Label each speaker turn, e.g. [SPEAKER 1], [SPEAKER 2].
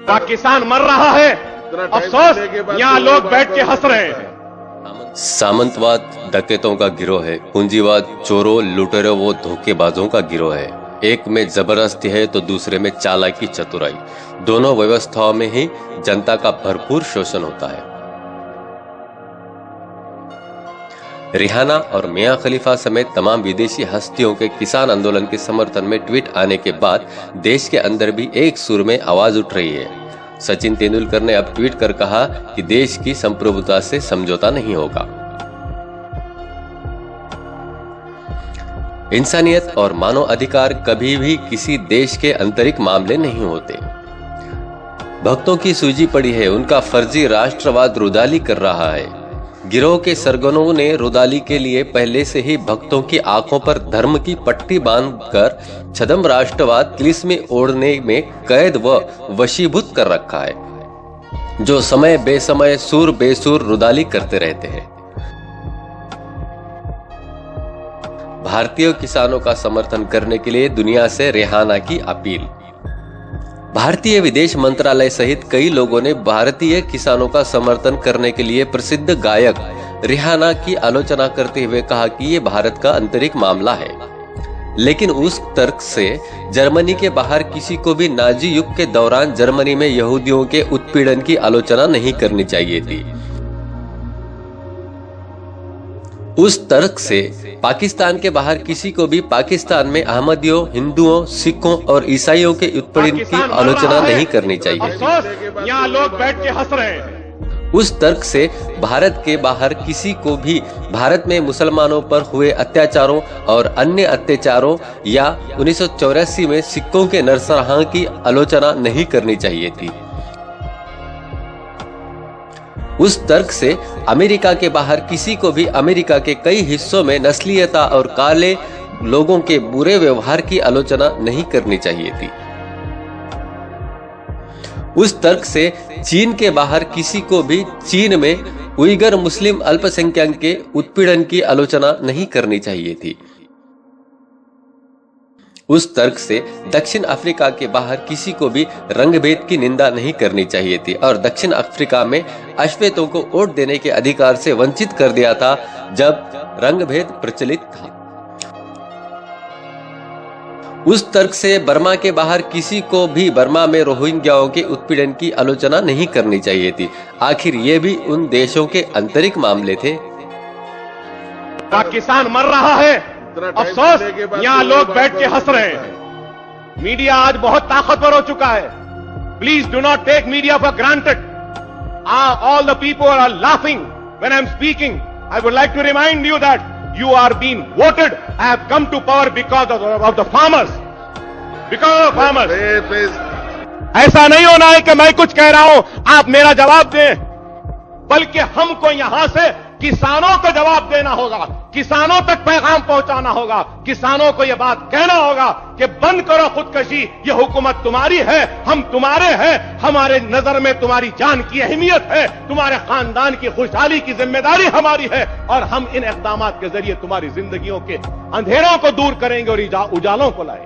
[SPEAKER 1] पाकिस्तान मर रहा है, अफसोस यहाँ लोग बैठ के हंस रहे हैं।
[SPEAKER 2] सामंतवाद डकैतों का गिरोह है, पूंजीवाद चोरों लुटेरों व धोखेबाजों का गिरोह है। एक में जबरदस्ती है तो दूसरे में चालाकी चतुराई। दोनों व्यवस्थाओं में ही जनता का भरपूर शोषण होता है। रिहाना और मियां खलीफा समेत तमाम विदेशी हस्तियों के किसान आंदोलन के समर्थन में ट्वीट आने के बाद देश के अंदर भी एक सुर में आवाज उठ रही है। सचिन तेंदुलकर ने अब ट्वीट कर कहा कि देश की संप्रभुता से समझौता नहीं होगा। इंसानियत और मानव अधिकार कभी भी किसी देश के आंतरिक मामले नहीं होते। भक्तों की सूजी पड़ी है, उनका फर्जी राष्ट्रवाद रुदाली कर रहा है। गिरोह के सरगनों ने रुदाली के लिए पहले से ही भक्तों की आंखों पर धर्म की पट्टी बांधकर छद्म राष्ट्रवाद तिलिस्मी ओढ़ने में कैद व वशीभूत कर रखा है, जो समय बेसमय सुर बेसुर रुदाली करते रहते हैं। भारतीय किसानों का समर्थन करने के लिए दुनिया से रिहाना की अपील। भारतीय विदेश मंत्रालय सहित कई लोगों ने भारतीय किसानों का समर्थन करने के लिए प्रसिद्ध गायक रिहाना की आलोचना करते हुए कहा कि ये भारत का आंतरिक मामला है। लेकिन उस तर्क से जर्मनी के बाहर किसी को भी नाजी युग के दौरान जर्मनी में यहूदियों के उत्पीड़न की आलोचना नहीं करनी चाहिए थी। उस तर्क से पाकिस्तान के बाहर किसी को भी पाकिस्तान में अहमदियों, हिंदुओं, सिखों और ईसाइयों के उत्पीड़न की आलोचना नहीं करनी चाहिए।
[SPEAKER 1] यहाँ लोग बैठ के हंस रहे हैं।
[SPEAKER 2] उस तर्क से भारत के बाहर किसी को भी भारत में मुसलमानों पर हुए अत्याचारों और अन्य अत्याचारों या 1984 में सिखों के नरसंहार की आलोचना नहीं करनी चाहिए थी। उस तर्क से अमेरिका के बाहर किसी को भी अमेरिका के कई हिस्सों में नस्लीयता और काले लोगों के बुरे व्यवहार की आलोचना नहीं करनी चाहिए थी। उस तर्क से चीन के बाहर किसी को भी चीन में उइगर मुस्लिम अल्पसंख्यक के उत्पीड़न की आलोचना नहीं करनी चाहिए थी। उस तर्क से दक्षिण अफ्रीका के बाहर किसी को भी रंगभेद की निंदा नहीं करनी चाहिए थी और दक्षिण अफ्रीका में अश्वेतों को वोट देने के अधिकार से वंचित कर दिया था जब रंगभेद प्रचलित था। उस तर्क से बर्मा के बाहर किसी को भी बर्मा में रोहिंग्याओं के उत्पीड़न की आलोचना नहीं करनी चाहिए थी। आखिर ये भी उन देशों के आंतरिक मामले थे।
[SPEAKER 1] पाकिस्तान मर रहा है, अफसोस यहाँ लोग बैठ के हंस रहे हैं। मीडिया आज बहुत ताकतवर हो चुका है। Please do not take media for granted. All the people are laughing when I am speaking. I would like to remind you that you are being voted. I have come to power because of the farmers. Because of farmers. ऐसा नहीं होना है कि मैं कुछ कह रहा हूं आप मेरा जवाब दें, बल्कि हमको यहां से किसानों को जवाब देना होगा, किसानों तक पैगाम पहुंचाना होगा, किसानों को यह बात कहना होगा कि बंद करो खुदकशी, यह हुकूमत तुम्हारी है, हम तुम्हारे हैं, हमारे नजर में तुम्हारी जान की अहमियत है, तुम्हारे खानदान की खुशहाली की जिम्मेदारी हमारी है और हम इन इक़दामात के जरिए तुम्हारी जिंदगियों के अंधेरों को दूर करेंगे और उजालों को लाएंगे।